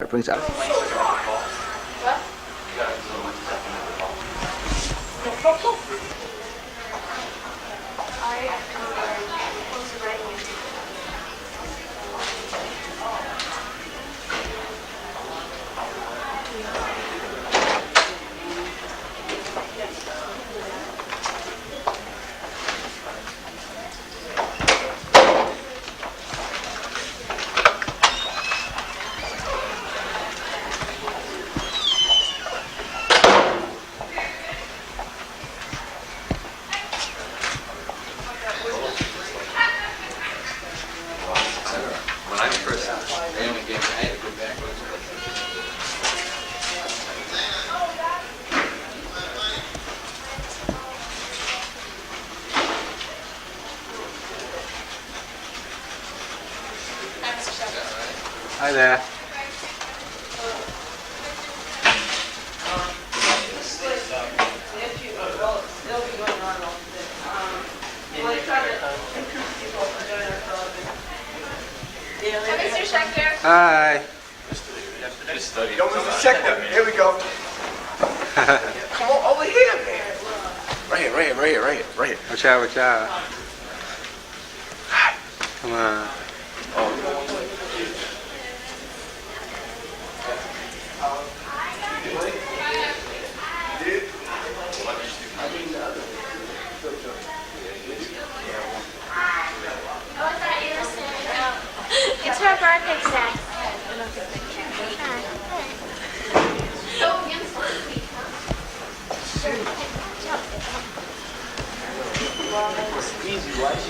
Brings up. Hi there. Hi. Yo, Mr. Schechter, here we go. Come on over here, man. Right here. Watch out. Come on. It's her birthday today. Easy, right?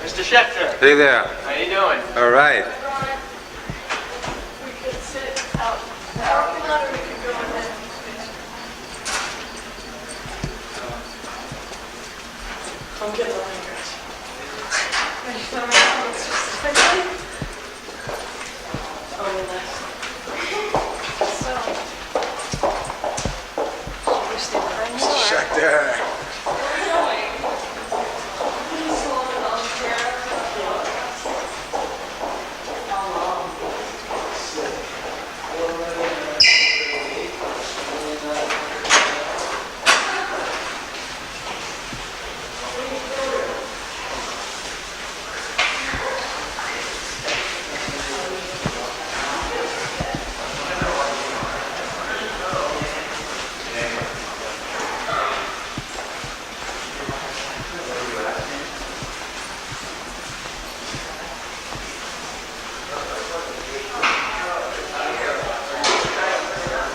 Mr. Schechter. Hey there. How you doing? All right. We could sit out there, or we could go ahead. Come get the lanyards. Only this. So, you stay behind me, or? Schechter.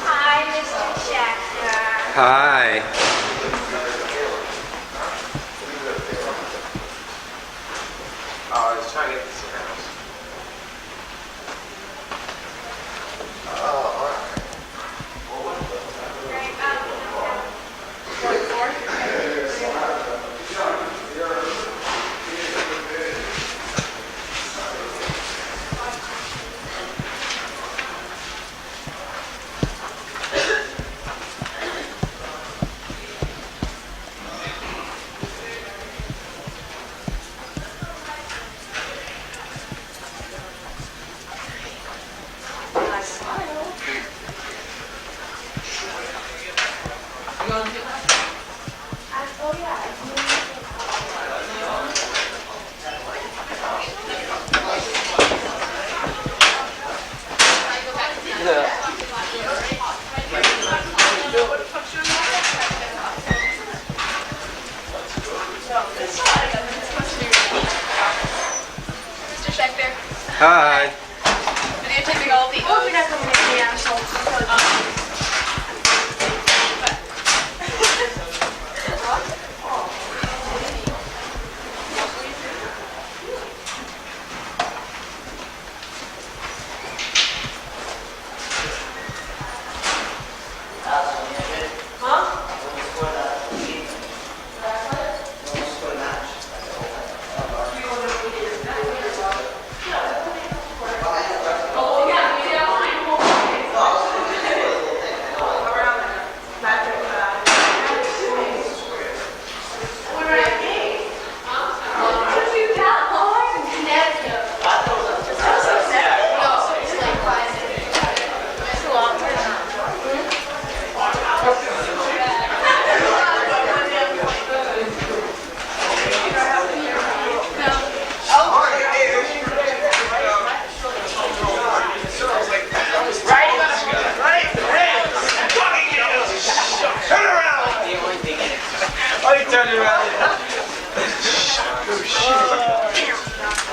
Hi, Mr. Schechter. Hi. I was trying to get this house. Hi. And you're taking all the Oh, we're not going to make the asshole.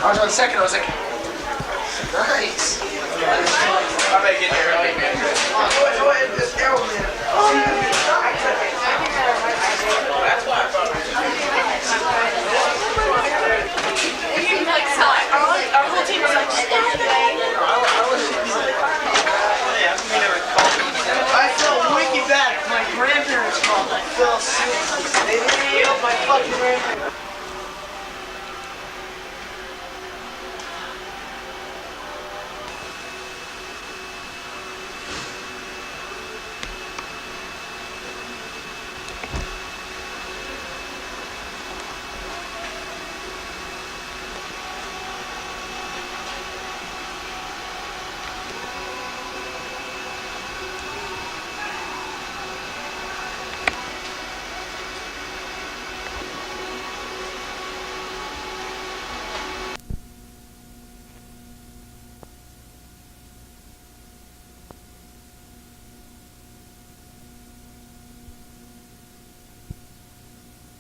I was on second, I was like, nice. I better get there early, man. Go ahead, this arrow, man. That's why I thought our whole team was like, I felt wicked bad. My grandparents called. I fell sick. They didn't help my fucking grandparents.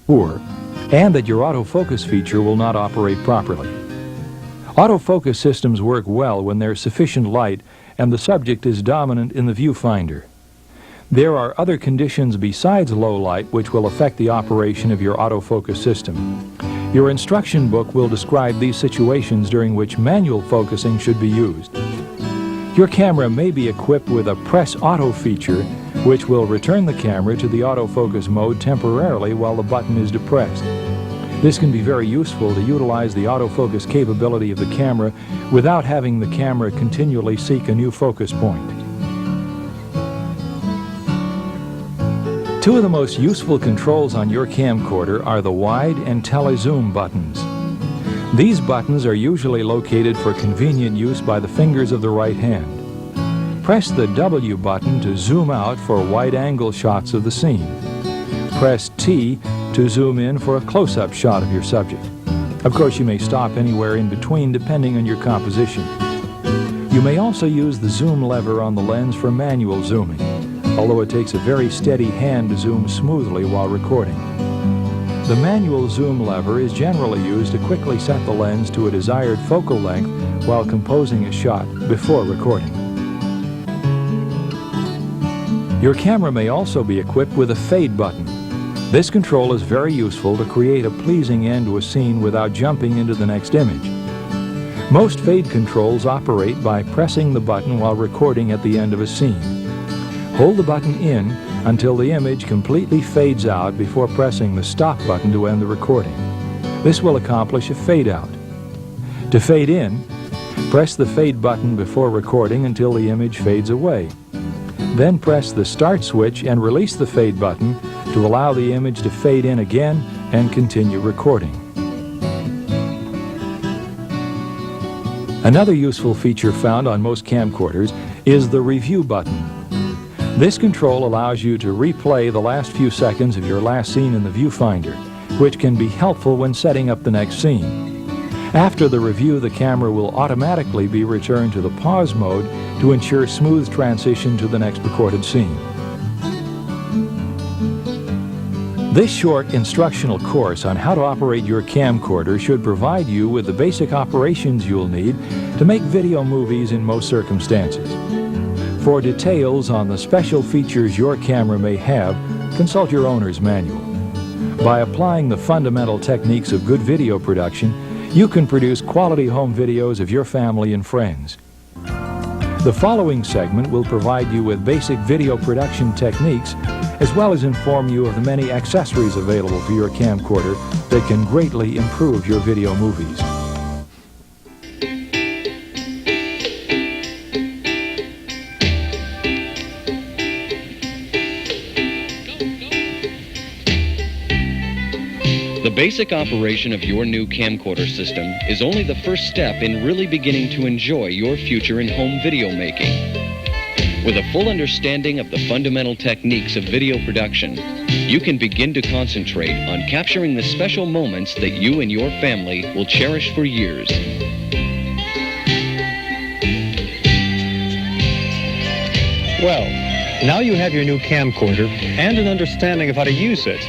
poor, and that your autofocus feature will not operate properly. Autofocus systems work well when there's sufficient light and the subject is dominant in the viewfinder. There are other conditions besides low light which will affect the operation of your autofocus system. Your instruction book will describe these situations during which manual focusing should be used. Your camera may be equipped with a press auto feature which will return the camera to the autofocus mode temporarily while the button is depressed. This can be very useful to utilize the autofocus capability of the camera without having the camera continually seek a new focus point. Two of the most useful controls on your camcorder are the wide and telezoom buttons. These buttons are usually located for convenient use by the fingers of the right hand. Press the W button to zoom out for wide-angle shots of the scene. Press T to zoom in for a close-up shot of your subject. Of course, you may stop anywhere in between depending on your composition. You may also use the zoom lever on the lens for manual zooming, although it takes a very steady hand to zoom smoothly while recording. The manual zoom lever is generally used to quickly set the lens to a desired focal length while composing a shot before recording. Your camera may also be equipped with a fade button. This control is very useful to create a pleasing end to a scene without jumping into the next image. Most fade controls operate by pressing the button while recording at the end of a scene. Hold the button in until the image completely fades out before pressing the stop button to end the recording. This will accomplish a fade out. To fade in, press the fade button before recording until the image fades away. Then press the start switch and release the fade button to allow the image to fade in again and continue recording. Another useful feature found on most camcorders is the review button. This control allows you to replay the last few seconds of your last scene in the viewfinder, which can be helpful when setting up the next scene. After the review, the camera will automatically be returned to the pause mode to ensure smooth transition to the next recorded scene. This short instructional course on how to operate your camcorder should provide you with the basic operations you'll need to make video movies in most circumstances. For details on the special features your camera may have, consult your owner's manual. By applying the fundamental techniques of good video production, you can produce quality home videos of your family and friends. The following segment will provide you with basic video production techniques, as well as inform you of the many accessories available for your camcorder that can greatly improve your video movies. The basic operation of your new camcorder system is only the first step in really beginning to enjoy your future in home video making. With a full understanding of the fundamental techniques of video production, you can begin to concentrate on capturing the special moments that you and your family will cherish for years. Well, now you have your new camcorder and an understanding of how to use it.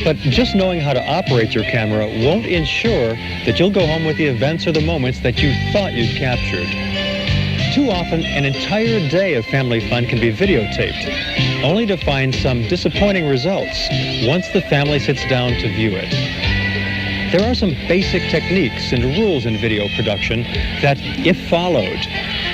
But just knowing how to operate your camera won't ensure that you'll go home with the events or the moments that you thought you'd captured. Too often, an entire day of family fun can be videotaped, only to find some disappointing results once the family sits down to view it. There are some basic techniques and rules in video production that, if followed,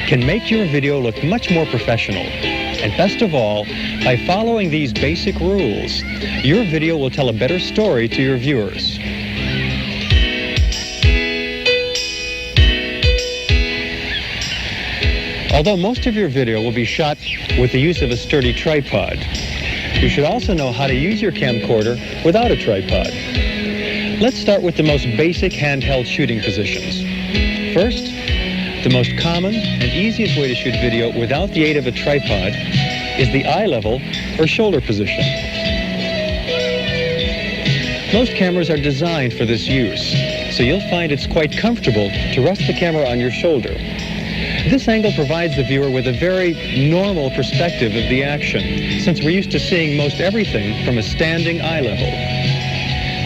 can make your video look much more professional. And best of all, by following these basic rules, your video will tell a better story to your viewers. Although most of your video will be shot with the use of a sturdy tripod, you should also know how to use your camcorder without a tripod. Let's start with the most basic handheld shooting positions. First, the most common and easiest way to shoot video without the aid of a tripod is the eye level or shoulder position. Most cameras are designed for this use, so you'll find it's quite comfortable to rest the camera on your shoulder. This angle provides the viewer with a very normal perspective of the action, since we're used to seeing most everything from a standing eye level.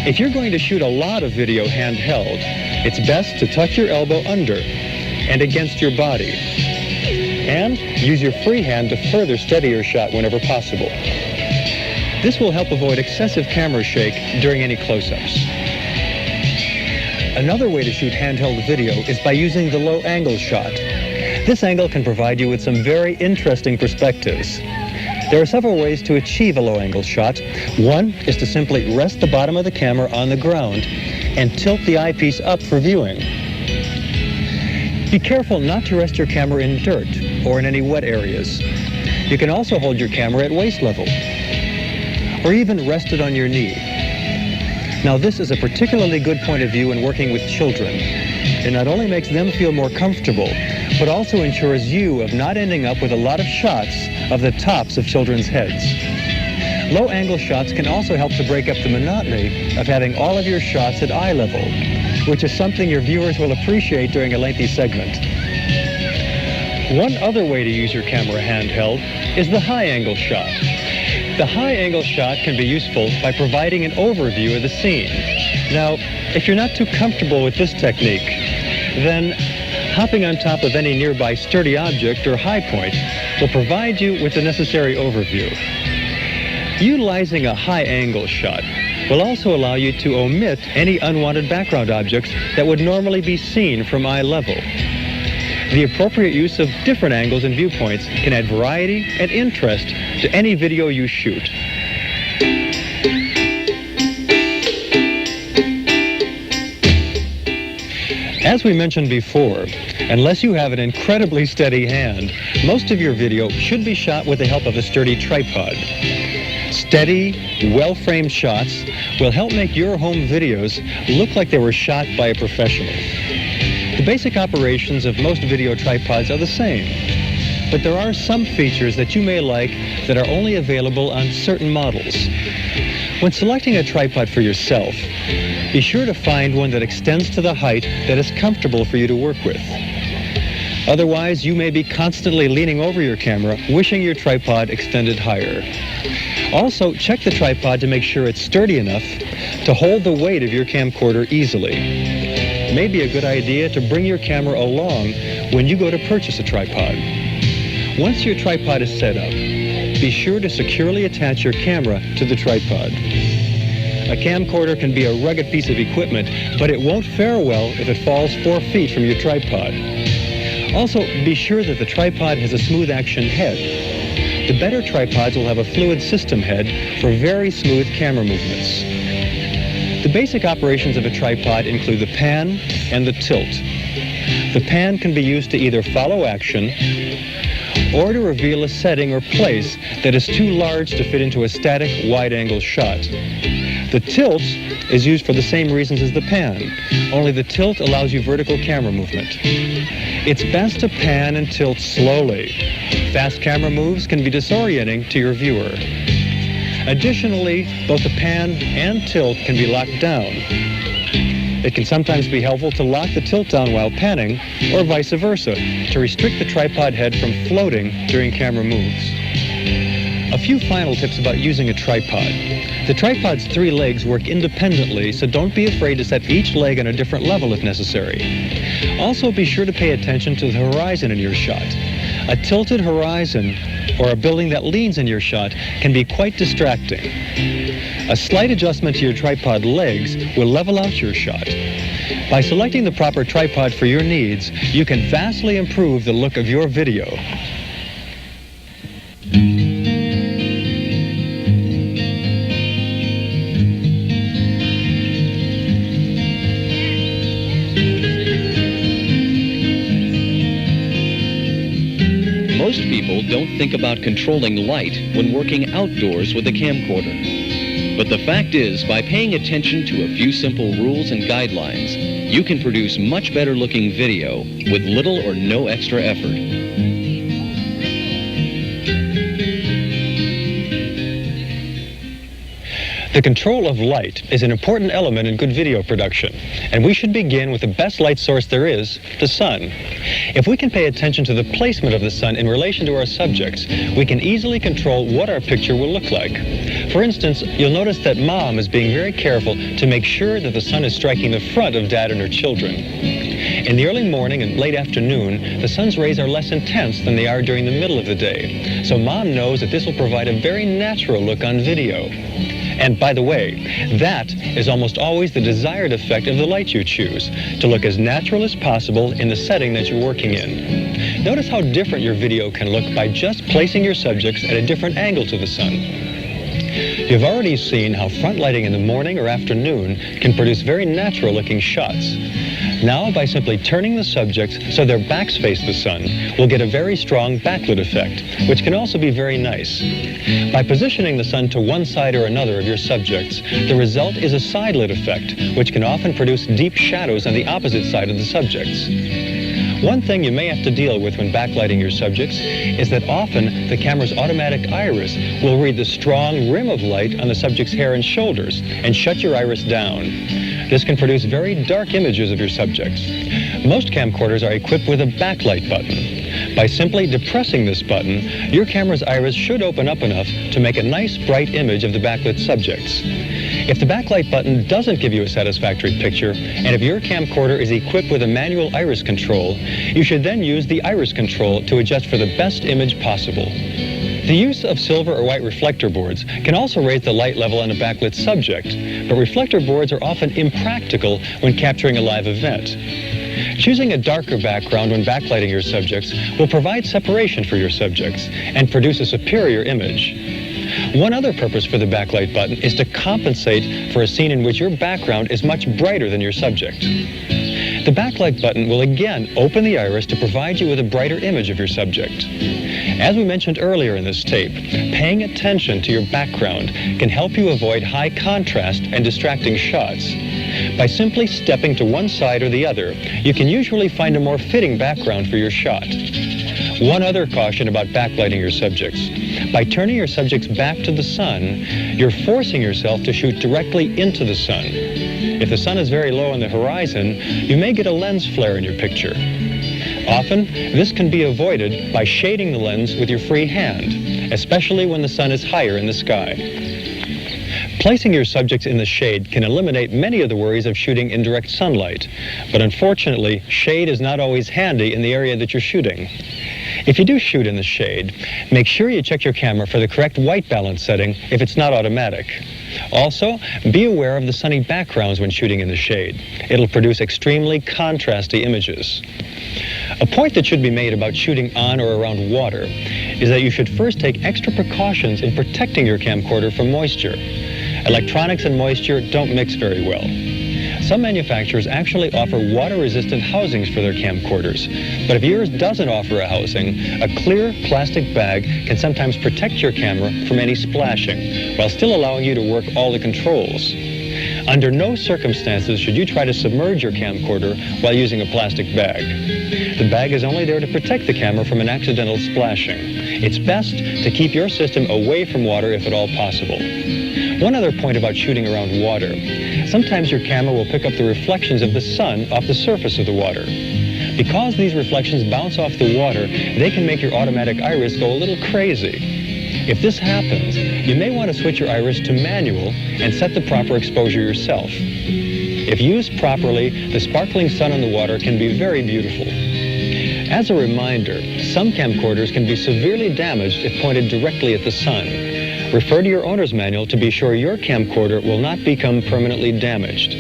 If you're going to shoot a lot of video handheld, it's best to tuck your elbow under and against your body, and use your free hand to further steady your shot whenever possible. This will help avoid excessive camera shake during any close-ups. Another way to shoot handheld video is by using the low angle shot. This angle can provide you with some very interesting perspectives. There are several ways to achieve a low angle shot. One is to simply rest the bottom of the camera on the ground and tilt the eyepiece up for viewing. Be careful not to rest your camera in dirt or in any wet areas. You can also hold your camera at waist level, or even rest it on your knee. Now, this is a particularly good point of view when working with children. It not only makes them feel more comfortable, but also ensures you of not ending up with a lot of shots of the tops of children's heads. Low angle shots can also help to break up the monotony of having all of your shots at eye level, which is something your viewers will appreciate during a lengthy segment. One other way to use your camera handheld is the high angle shot. The high angle shot can be useful by providing an overview of the scene. Now, if you're not too comfortable with this technique, then hopping on top of any nearby sturdy object or high point will provide you with the necessary overview. Utilizing a high angle shot will also allow you to omit any unwanted background objects that would normally be seen from eye level. The appropriate use of different angles and viewpoints can add variety and interest to any video you shoot. As we mentioned before, unless you have an incredibly steady hand, most of your video should be shot with the help of a sturdy tripod. Steady, well-framed shots will help make your home videos look like they were shot by a professional. The basic operations of most video tripods are the same, but there are some features that you may like that are only available on certain models. When selecting a tripod for yourself, be sure to find one that extends to the height that is comfortable for you to work with. Otherwise, you may be constantly leaning over your camera, wishing your tripod extended higher. Also, check the tripod to make sure it's sturdy enough to hold the weight of your camcorder easily. It may be a good idea to bring your camera along when you go to purchase a tripod. Once your tripod is set up, be sure to securely attach your camera to the tripod. A camcorder can be a rugged piece of equipment, but it won't fare well if it falls 4 feet from your tripod. Also, be sure that the tripod has a smooth action head. The better tripods will have a fluid system head for very smooth camera movements. The basic operations of a tripod include the pan and the tilt. The pan can be used to either follow action or to reveal a setting or place that is too large to fit into a static wide-angle shot. The tilt is used for the same reasons as the pan, only the tilt allows you vertical camera movement. It's best to pan and tilt slowly. Fast camera moves can be disorienting to your viewer. Additionally, both the pan and tilt can be locked down. It can sometimes be helpful to lock the tilt down while panning, or vice versa, to restrict the tripod head from floating during camera moves. A few final tips about using a tripod. The tripod's 3 legs work independently, so don't be afraid to set each leg on a different level if necessary. Also, be sure to pay attention to the horizon in your shot. A tilted horizon or a building that leans in your shot can be quite distracting. A slight adjustment to your tripod legs will level out your shot. By selecting the proper tripod for your needs, you can vastly improve the look of your video. Most people don't think about controlling light when working outdoors with a camcorder. But the fact is, by paying attention to a few simple rules and guidelines, you can produce much better looking video with little or no extra effort. The control of light is an important element in good video production, and we should begin with the best light source there is, the sun. If we can pay attention to the placement of the sun in relation to our subjects, we can easily control what our picture will look like. For instance, you'll notice that Mom is being very careful to make sure that the sun is striking the front of Dad and her children. In the early morning and late afternoon, the sun's rays are less intense than they are during the middle of the day, so Mom knows that this will provide a very natural look on video. And by the way, that is almost always the desired effect of the light you choose, to look as natural as possible in the setting that you're working in. Notice how different your video can look by just placing your subjects at a different angle to the sun. You've already seen how front lighting in the morning or afternoon can produce very natural looking shots. Now, by simply turning the subjects so their backs face the sun, we'll get a very strong backlit effect, which can also be very nice. By positioning the sun to one side or another of your subjects, the result is a side-lit effect, which can often produce deep shadows on the opposite side of the subjects. One thing you may have to deal with when backlighting your subjects is that often the camera's automatic iris will read the strong rim of light on the subject's hair and shoulders and shut your iris down. This can produce very dark images of your subjects. Most camcorders are equipped with a backlight button. By simply depressing this button, your camera's iris should open up enough to make a nice bright image of the backlit subjects. If the backlight button doesn't give you a satisfactory picture, and if your camcorder is equipped with a manual iris control, you should then use the iris control to adjust for the best image possible. The use of silver or white reflector boards can also raise the light level on a backlit subject, but reflector boards are often impractical when capturing a live event. Choosing a darker background when backlighting your subjects will provide separation for your subjects and produce a superior image. One other purpose for the backlight button is to compensate for a scene in which your background is much brighter than your subject. The backlight button will again open the iris to provide you with a brighter image of your subject. As we mentioned earlier in this tape, paying attention to your background can help you avoid high contrast and distracting shots. By simply stepping to one side or the other, you can usually find a more fitting background for your shot. One other caution about backlighting your subjects. By turning your subjects back to the sun, you're forcing yourself to shoot directly into the sun. If the sun is very low on the horizon, you may get a lens flare in your picture. Often, this can be avoided by shading the lens with your free hand, especially when the sun is higher in the sky. Placing your subjects in the shade can eliminate many of the worries of shooting in direct sunlight, but unfortunately, shade is not always handy in the area that you're shooting. If you do shoot in the shade, make sure you check your camera for the correct white balance setting if it's not automatic. Also, be aware of the sunny backgrounds when shooting in the shade. It'll produce extremely contrasty images. A point that should be made about shooting on or around water is that you should first take extra precautions in protecting your camcorder from moisture. Electronics and moisture don't mix very well. Some manufacturers actually offer water-resistant housings for their camcorders, but if yours doesn't offer a housing, a clear plastic bag can sometimes protect your camera from any splashing, while still allowing you to work all the controls. Under no circumstances should you try to submerge your camcorder while using a plastic bag. The bag is only there to protect the camera from an accidental splashing. It's best to keep your system away from water if at all possible. One other point about shooting around water. Sometimes your camera will pick up the reflections of the sun off the surface of the water. Because these reflections bounce off the water, they can make your automatic iris go a little crazy. If this happens, you may want to switch your iris to manual and set the proper exposure yourself. If used properly, the sparkling sun on the water can be very beautiful. As a reminder, some camcorders can be severely damaged if pointed directly at the sun. Refer to your owner's manual to be sure your camcorder will not become permanently damaged.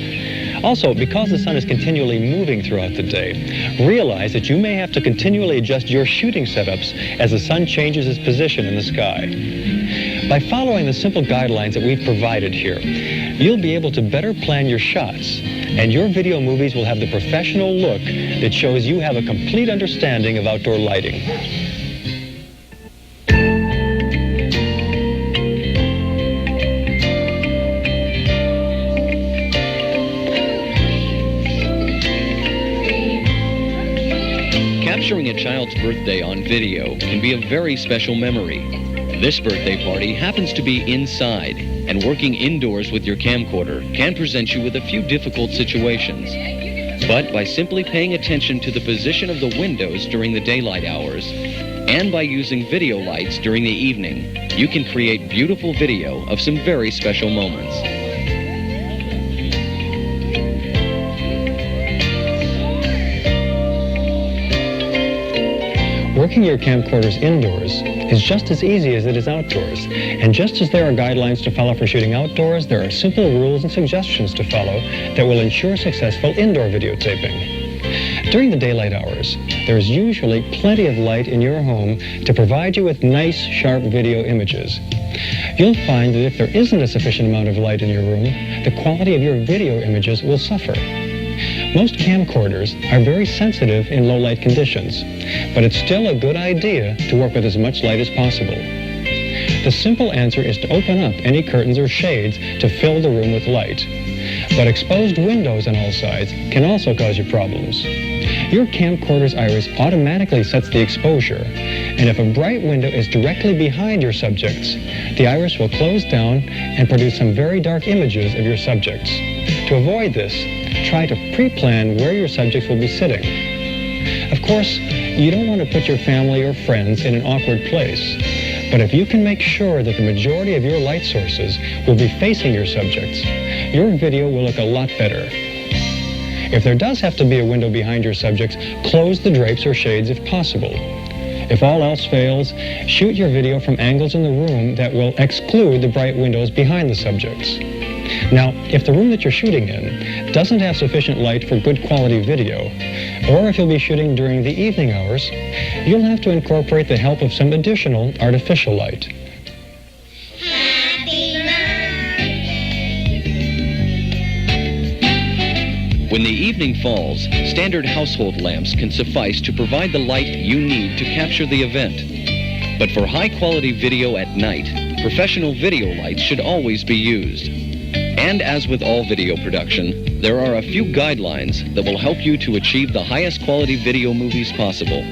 Also, because the sun is continually moving throughout the day, realize that you may have to continually adjust your shooting setups as the sun changes its position in the sky. By following the simple guidelines that we've provided here, you'll be able to better plan your shots, and your video movies will have the professional look that shows you have a complete understanding of outdoor lighting. Capturing a child's birthday on video can be a very special memory. This birthday party happens to be inside, and working indoors with your camcorder can present you with a few difficult situations. But by simply paying attention to the position of the windows during the daylight hours, and by using video lights during the evening, you can create beautiful video of some very special moments. Working your camcorders indoors is just as easy as it is outdoors. And just as there are guidelines to follow for shooting outdoors, there are simple rules and suggestions to follow that will ensure successful indoor videotaping. During the daylight hours, there is usually plenty of light in your home to provide you with nice, sharp video images. You'll find that if there isn't a sufficient amount of light in your room, the quality of your video images will suffer. Most camcorders are very sensitive in low light conditions, but it's still a good idea to work with as much light as possible. The simple answer is to open up any curtains or shades to fill the room with light. But exposed windows on all sides can also cause you problems. Your camcorder's iris automatically sets the exposure, and if a bright window is directly behind your subjects, the iris will close down and produce some very dark images of your subjects. To avoid this, try to pre-plan where your subjects will be sitting. Of course, you don't want to put your family or friends in an awkward place, but if you can make sure that the majority of your light sources will be facing your subjects, your video will look a lot better. If there does have to be a window behind your subjects, close the drapes or shades if possible. If all else fails, shoot your video from angles in the room that will exclude the bright windows behind the subjects. Now, if the room that you're shooting in doesn't have sufficient light for good quality video, or if you'll be shooting during the evening hours, you'll have to incorporate the help of some additional artificial light. When the evening falls, standard household lamps can suffice to provide the light you need to capture the event. But for high-quality video at night, professional video lights should always be used. And as with all video production, there are a few guidelines that will help you to achieve the highest quality video movies possible.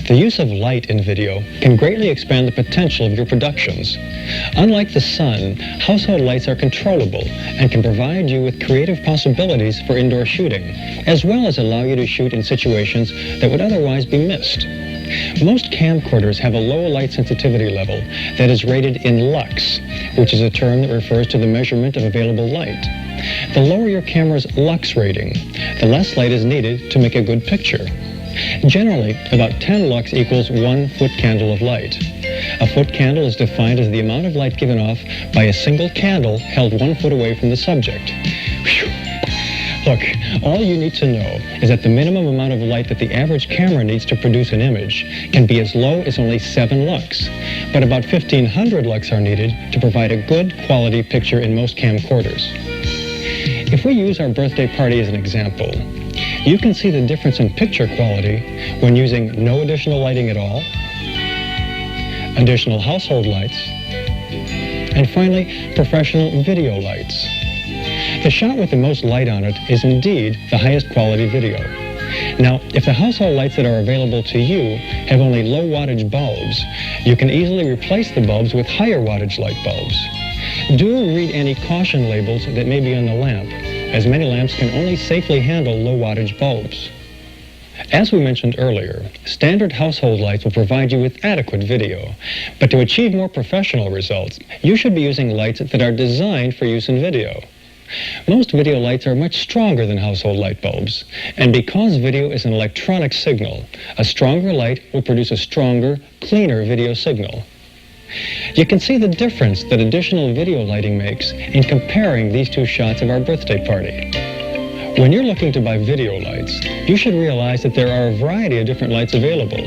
The use of light in video can greatly expand the potential of your productions. Unlike the sun, household lights are controllable and can provide you with creative possibilities for indoor shooting, as well as allow you to shoot in situations that would otherwise be missed. Most camcorders have a low light sensitivity level that is rated in lux, which is a term that refers to the measurement of available light. The lower your camera's lux rating, the less light is needed to make a good picture. Generally, about 10 lux equals 1 foot candle of light. A foot candle is defined as the amount of light given off by a single candle held 1 foot away from the subject. Whew. Look, all you need to know is that the minimum amount of light that the average camera needs to produce an image can be as low as only 7 lux, but about 1,500 lux are needed to provide a good quality picture in most camcorders. If we use our birthday party as an example, you can see the difference in picture quality when using no additional lighting at all, additional household lights, and finally, professional video lights. The shot with the most light on it is indeed the highest quality video. Now, if the household lights that are available to you have only low wattage bulbs, you can easily replace the bulbs with higher wattage light bulbs. Do read any caution labels that may be on the lamp, as many lamps can only safely handle low wattage bulbs. As we mentioned earlier, standard household lights will provide you with adequate video, but to achieve more professional results, you should be using lights that are designed for use in video. Most video lights are much stronger than household light bulbs, and because video is an electronic signal, a stronger light will produce a stronger, cleaner video signal. You can see the difference that additional video lighting makes in comparing these two shots of our birthday party. When you're looking to buy video lights, you should realize that there are a variety of different lights available.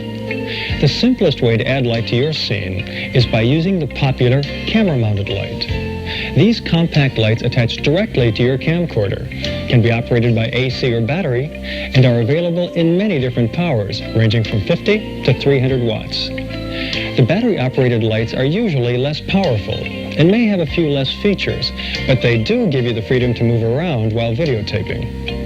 The simplest way to add light to your scene is by using the popular camera-mounted light. These compact lights attach directly to your camcorder, can be operated by AC or battery, and are available in many different powers, ranging from 50 to 300 watts. The battery-operated lights are usually less powerful and may have a few less features, but they do give you the freedom to move around while videotaping.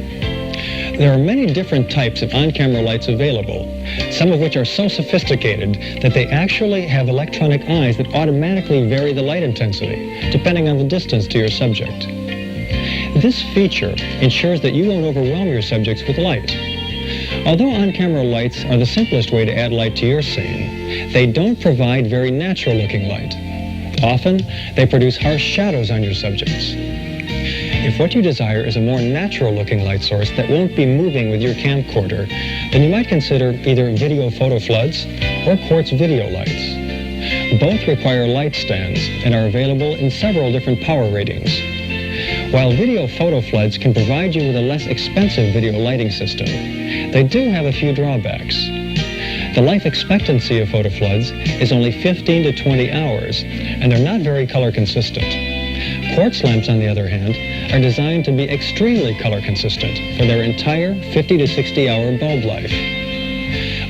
There are many different types of on-camera lights available, some of which are so sophisticated that they actually have electronic eyes that automatically vary the light intensity, depending on the distance to your subject. This feature ensures that you won't overwhelm your subjects with light. Although on-camera lights are the simplest way to add light to your scene, they don't provide very natural-looking light. Often, they produce harsh shadows on your subjects. If what you desire is a more natural-looking light source that won't be moving with your camcorder, then you might consider either video photo floods or quartz video lights. Both require light stands and are available in several different power ratings. While video photo floods can provide you with a less expensive video lighting system, they do have a few drawbacks. The life expectancy of photo floods is only 15 to 20 hours, and they're not very color consistent. Quartz lamps, on the other hand, are designed to be extremely color consistent for their entire 50 to 60 hour bulb life.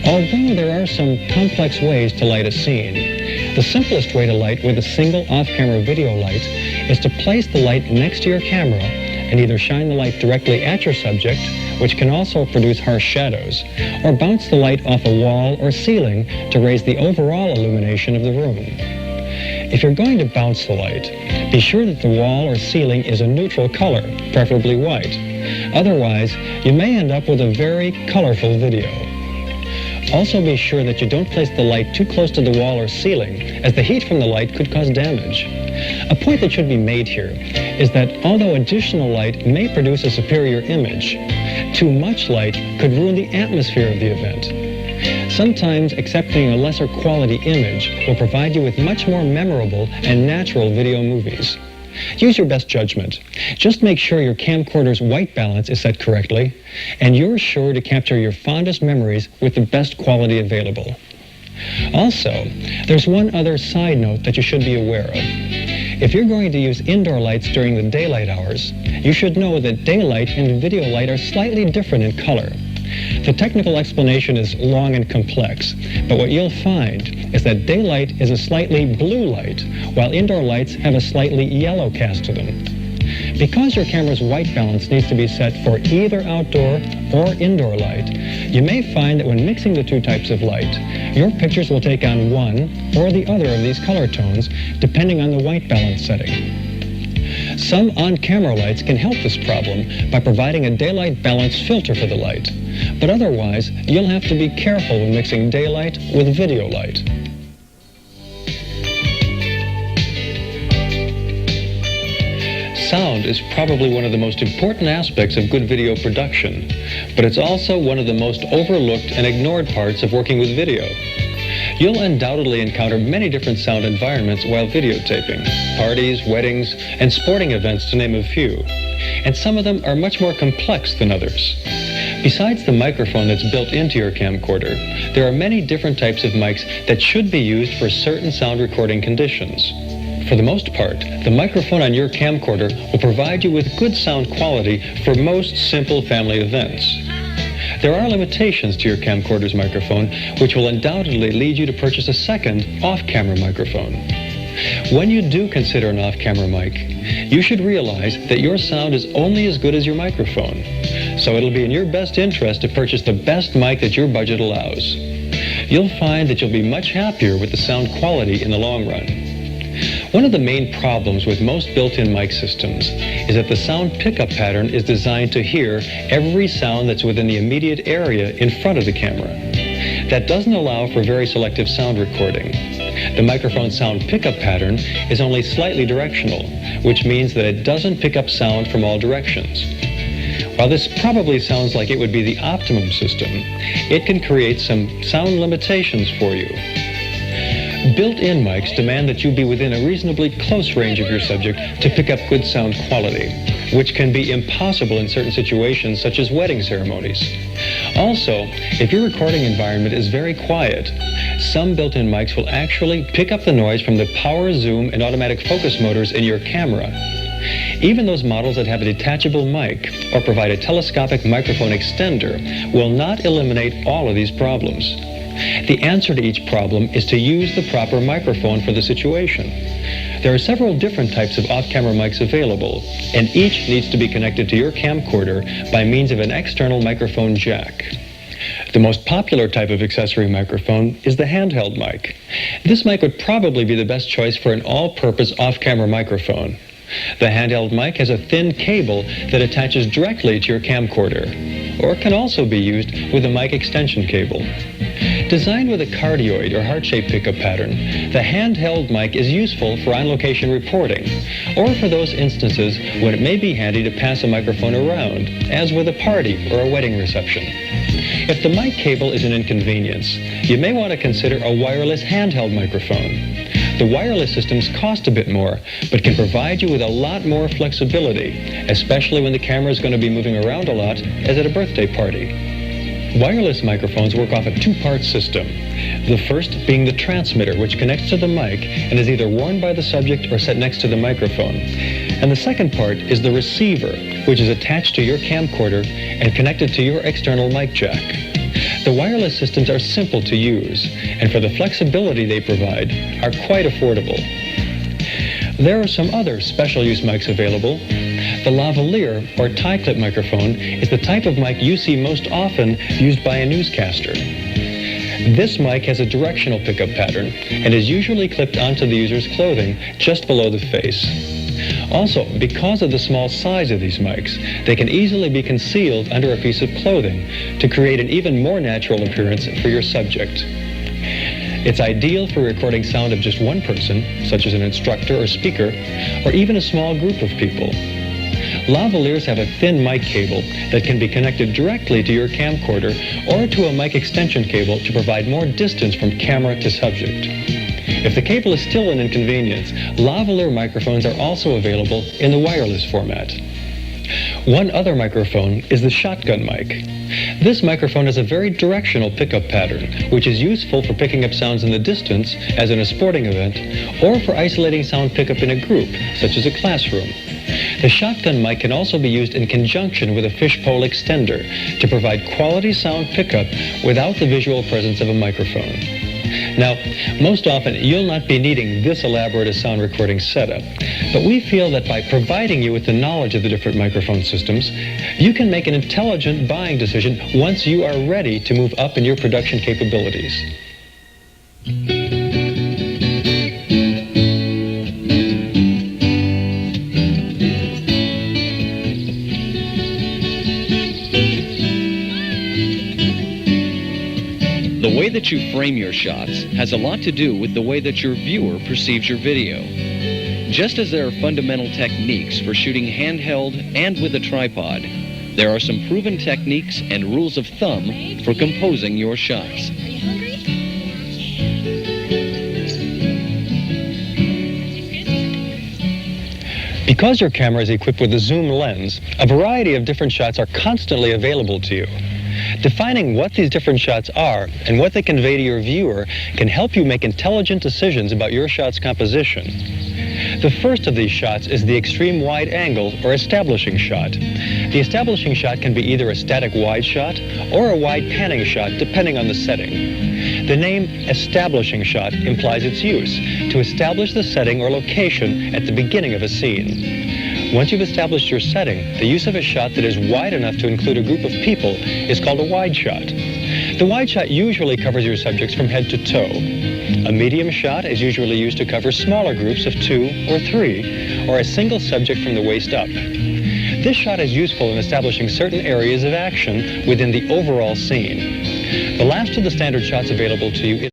Although there are some complex ways to light a scene, the simplest way to light with a single off-camera video light is to place the light next to your camera and either shine the light directly at your subject, which can also produce harsh shadows, or bounce the light off a wall or ceiling to raise the overall illumination of the room. If you're going to bounce the light, be sure that the wall or ceiling is a neutral color, preferably white. Otherwise, you may end up with a very colorful video. Also be sure that you don't place the light too close to the wall or ceiling, as the heat from the light could cause damage. A point that should be made here is that although additional light may produce a superior image, too much light could ruin the atmosphere of the event. Sometimes accepting a lesser quality image will provide you with much more memorable and natural video movies. Use your best judgment. Just make sure your camcorder's white balance is set correctly, and you're sure to capture your fondest memories with the best quality available. Also, there's one other side note that you should be aware of. If you're going to use indoor lights during the daylight hours, you should know that daylight and video light are slightly different in color. The technical explanation is long and complex, but what you'll find is that daylight is a slightly blue light, while indoor lights have a slightly yellow cast to them. Because your camera's white balance needs to be set for either outdoor or indoor light, you may find that when mixing the two types of light, your pictures will take on one or the other of these color tones depending on the white balance setting. Some on-camera lights can help this problem by providing a daylight balance filter for the light, but otherwise you'll have to be careful when mixing daylight with video light. Sound is probably one of the most important aspects of good video production, but it's also one of the most overlooked and ignored parts of working with video. You'll undoubtedly encounter many different sound environments while videotaping, parties, weddings, and sporting events to name a few, and some of them are much more complex than others. Besides the microphone that's built into your camcorder, there are many different types of mics that should be used for certain sound recording conditions. For the most part, the microphone on your camcorder will provide you with good sound quality for most simple family events. There are limitations to your camcorder's microphone, which will undoubtedly lead you to purchase a second off-camera microphone. When you do consider an off-camera mic, you should realize that your sound is only as good as your microphone, so it'll be in your best interest to purchase the best mic that your budget allows. You'll find that you'll be much happier with the sound quality in the long run. One of the main problems with most built-in mic systems is that the sound pickup pattern is designed to hear every sound that's within the immediate area in front of the camera. That doesn't allow for very selective sound recording. The microphone sound pickup pattern is only slightly directional, which means that it doesn't pick up sound from all directions. While this probably sounds like it would be the optimum system, it can create some sound limitations for you. Built-in mics demand that you be within a reasonably close range of your subject to pick up good sound quality, which can be impossible in certain situations such as wedding ceremonies. Also, if your recording environment is very quiet, some built-in mics will actually pick up the noise from the power, zoom, and automatic focus motors in your camera. Even those models that have a detachable mic or provide a telescopic microphone extender will not eliminate all of these problems. The answer to each problem is to use the proper microphone for the situation. There are several different types of off-camera mics available, and each needs to be connected to your camcorder by means of an external microphone jack. The most popular type of accessory microphone is the handheld mic. This mic would probably be the best choice for an all-purpose off-camera microphone. The handheld mic has a thin cable that attaches directly to your camcorder, or can also be used with a mic extension cable. Designed with a cardioid or heart-shaped pickup pattern, the handheld mic is useful for on-location reporting, or for those instances when it may be handy to pass a microphone around, as with a party or a wedding reception. If the mic cable is an inconvenience, you may want to consider a wireless handheld microphone. The wireless systems cost a bit more, but can provide you with a lot more flexibility, especially when the camera is going to be moving around a lot, as at a birthday party. Wireless microphones work off a two-part system. The first being the transmitter, which connects to the mic and is either worn by the subject or set next to the microphone. And the second part is the receiver, which is attached to your camcorder and connected to your external mic jack. The wireless systems are simple to use, and for the flexibility they provide, are quite affordable. There are some other special use mics available. The lavalier or tie-clip microphone is the type of mic you see most often used by a newscaster. This mic has a directional pickup pattern and is usually clipped onto the user's clothing just below the face. Also, because of the small size of these mics, they can easily be concealed under a piece of clothing to create an even more natural appearance for your subject. It's ideal for recording sound of just one person, such as an instructor or speaker, or even a small group of people. Lavaliers have a thin mic cable that can be connected directly to your camcorder or to a mic extension cable to provide more distance from camera to subject. If the cable is still an inconvenience, lavalier microphones are also available in the wireless format. One other microphone is the shotgun mic. This microphone has a very directional pickup pattern, which is useful for picking up sounds in the distance, as in a sporting event, or for isolating sound pickup in a group, such as a classroom. The shotgun mic can also be used in conjunction with a fishpole extender to provide quality sound pickup without the visual presence of a microphone. Now, most often you'll not be needing this elaborate a sound recording setup, but we feel that by providing you with the knowledge of the different microphone systems, you can make an intelligent buying decision once you are ready to move up in your production capabilities. The way that you frame your shots has a lot to do with the way that your viewer perceives your video. Just as there are fundamental techniques for shooting handheld and with a tripod, there are some proven techniques and rules of thumb for composing your shots. Because your camera is equipped with a zoom lens, a variety of different shots are constantly available to you. Defining what these different shots are and what they convey to your viewer can help you make intelligent decisions about your shot's composition. The first of these shots is the extreme wide angle or establishing shot. The establishing shot can be either a static wide shot or a wide panning shot depending on the setting. The name establishing shot implies its use to establish the setting or location at the beginning of a scene. Once you've established your setting, the use of a shot that is wide enough to include a group of people is called a wide shot. The wide shot usually covers your subjects from head to toe. A medium shot is usually used to cover smaller groups of 2 or 3, or a single subject from the waist up. This shot is useful in establishing certain areas of action within the overall scene. The last of the standard shots available to you is